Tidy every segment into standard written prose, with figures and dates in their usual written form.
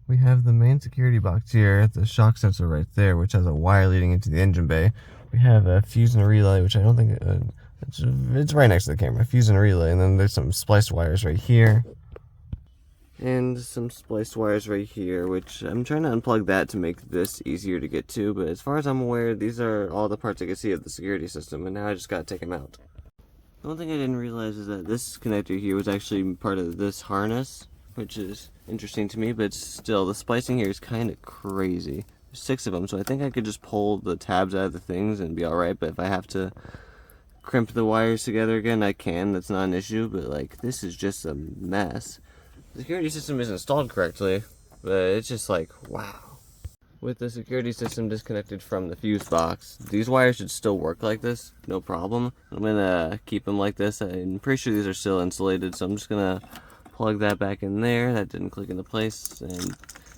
We have the main security box here, the shock sensor right there, which has a wire leading into the engine bay. We have a fuse and a relay, which I don't think, it's right next to the camera, fuse and a relay, and then there's some spliced wires right here. And some spliced wires right here, which I'm trying to unplug that to make this easier to get to, but as far as I'm aware, these are all the parts I can see of the security system, and now I just gotta take them out. The one thing I didn't realize is that this connector here was actually part of this harness, which is interesting to me, but still, the splicing here is kind of crazy. There's 6 of them, so I think I could just pull the tabs out of the things and be alright, but if I have to crimp the wires together again, I can. That's not an issue, but like, this is just a mess. The security system is installed correctly, but it's just like, wow. With the security system disconnected from the fuse box, these wires should still work like this, no problem. I'm gonna keep them like this. I'm pretty sure these are still insulated, so I'm just gonna plug that back in there. That didn't click into place, and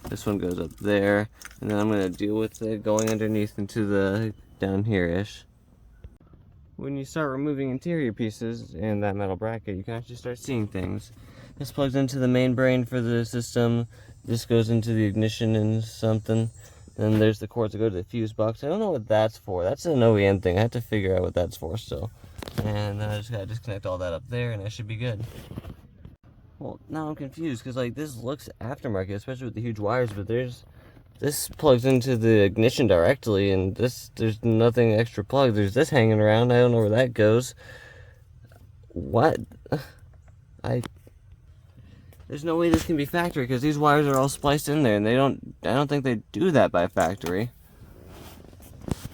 this one goes up there. And then I'm gonna deal with it going underneath into the down here-ish. When you start removing interior pieces and that metal bracket, you can actually start seeing things. This plugs into the main brain for the system. This goes into the ignition and something. Then there's the cords that go to the fuse box. I don't know what that's for. That's an OEM thing. I have to figure out what that's for still. And then I just gotta disconnect all that up there and I should be good. Well, now I'm confused because like this looks aftermarket, especially with the huge wires, but this plugs into the ignition directly, and there's nothing extra plugged. There's this hanging around. I don't know where that goes. What? There's no way this can be factory because these wires are all spliced in there, and I don't think they do that by factory.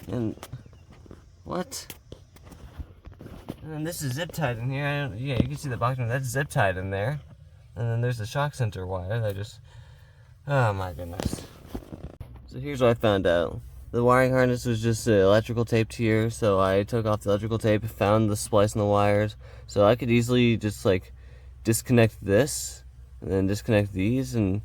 And what? And then this is zip tied in here. Yeah, you can see the box. That's zip tied in there. And then there's the shock sensor wire. Oh my goodness. So here's what I found out. The wiring harness was just electrical taped here, so I took off the electrical tape, found the splice in the wires, so I could easily just like disconnect this, and then disconnect these, and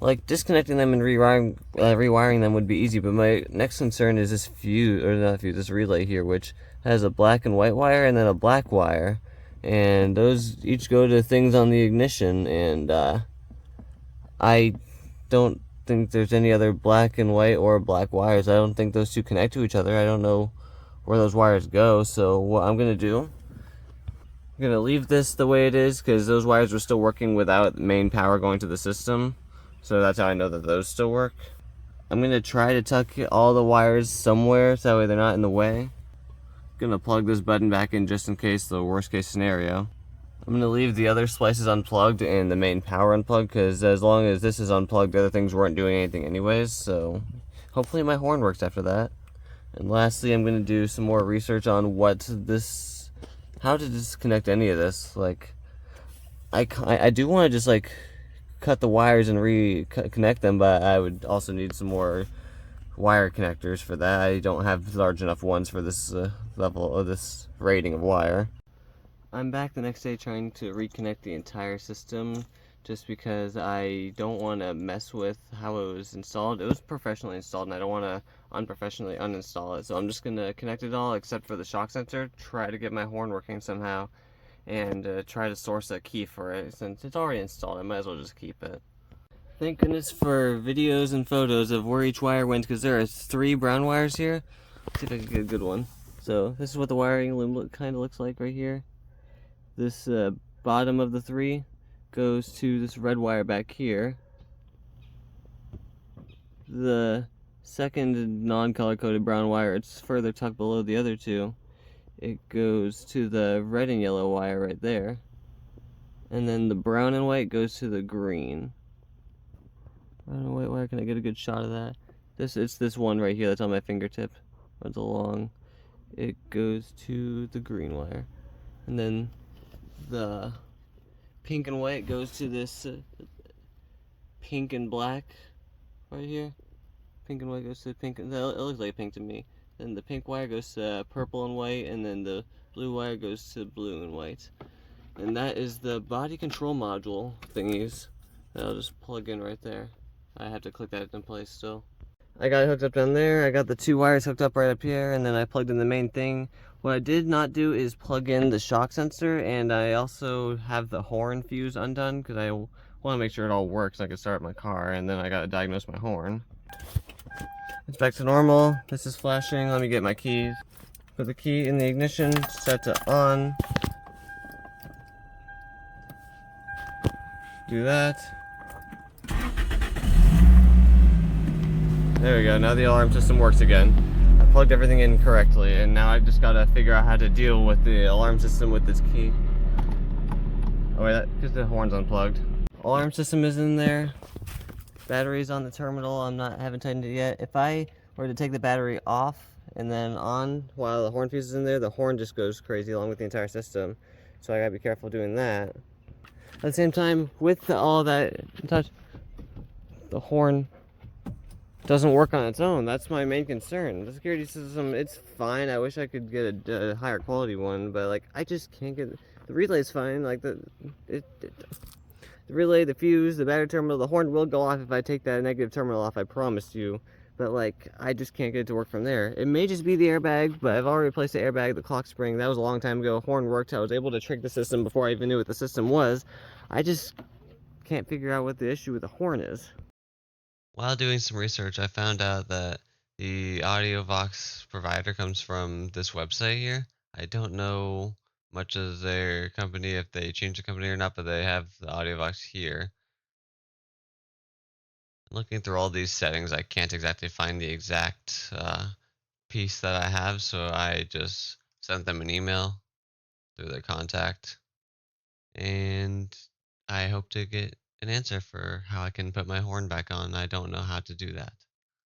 like disconnecting them and rewiring them would be easy, but my next concern is this this relay here, which has a black and white wire and then a black wire, and those each go to things on the ignition, and I don't think there's any other black and white or black wires. I don't think those two connect to each other. I don't know where those wires go, so what I'm gonna do, I'm gonna leave this the way it is because those wires were still working without main power going to the system, so that's how I know that those still work. I'm gonna try to tuck all the wires somewhere so that way they're not in the way. I'm gonna plug this button back in just in case, the worst case scenario. I'm going to leave the other splices unplugged and the main power unplugged, because as long as this is unplugged, the other things weren't doing anything anyways, so hopefully my horn works after that. And lastly, I'm going to do some more research on how to disconnect any of this. Like, I do want to just like cut the wires and reconnect them, but I would also need some more wire connectors for that. I don't have large enough ones for this level of this rating of wire. I'm back the next day trying to reconnect the entire system just because I don't want to mess with how it was installed. It was professionally installed and I don't want to unprofessionally uninstall it. So I'm just going to connect it all except for the shock sensor, try to get my horn working somehow, and try to source a key for it. Since it's already installed, I might as well just keep it. Thank goodness for videos and photos of where each wire went, because there are 3 brown wires here. Let's see if I can get a good one. So this is what the wiring loom kind of looks like right here. This bottom of the 3 goes to this red wire back here. The second non-color coded brown wire, it's further tucked below the other 2. It goes to the red and yellow wire right there. And then the brown and white goes to the green. Brown and white wire, can I get a good shot of that? It's this one right here that's on my fingertip. Runs along. It goes to the green wire. And then the pink and white goes to this pink and black right here. Pink and white goes to pink, and it looks like pink to me. Then the pink wire goes to purple and white, and then the blue wire goes to blue and white. And that is the body control module thingies that I'll just plug in right there. I have to click that in place still. I got it hooked up down there. I got the 2 wires hooked up right up here, and then I plugged in the main thing. What I did not do is plug in the shock sensor, and I also have the horn fuse undone because I want to make sure it all works. I can start my car, and then I got to diagnose my horn. It's back to normal. This is flashing. Let me get my keys. Put the key in the ignition, set to on. Do that. There we go. Now the alarm system works again. I plugged everything in correctly, and now I just gotta figure out how to deal with the alarm system with this key. Oh wait, because the horn's unplugged. Alarm system is in there. Battery's on the terminal. Haven't tightened it yet. If I were to take the battery off and then on while the horn fuse is in there, the horn just goes crazy along with the entire system. So I gotta be careful doing that. At the same time, with all that touch, the horn doesn't work on its own. That's my main concern. The security system, it's fine. I wish I could get a higher quality one, but like I just can't get the relay's fine. Like the relay, the fuse, the battery terminal, the horn will go off if I take that negative terminal off. I promise you. But like I just can't get it to work from there. It may just be the airbag, but I've already replaced the airbag, the clock spring. That was a long time ago. Horn worked. I was able to trick the system before I even knew what the system was. I just can't figure out what the issue with the horn is. While doing some research, I found out that the Audiovox provider comes from this website here. I don't know much of their company, if they changed the company or not, but they have the Audiovox here. Looking through all these settings, I can't exactly find the exact piece that I have, so I just sent them an email through their contact, and I hope to get an answer for how I can put my horn back on. I don't know how to do that.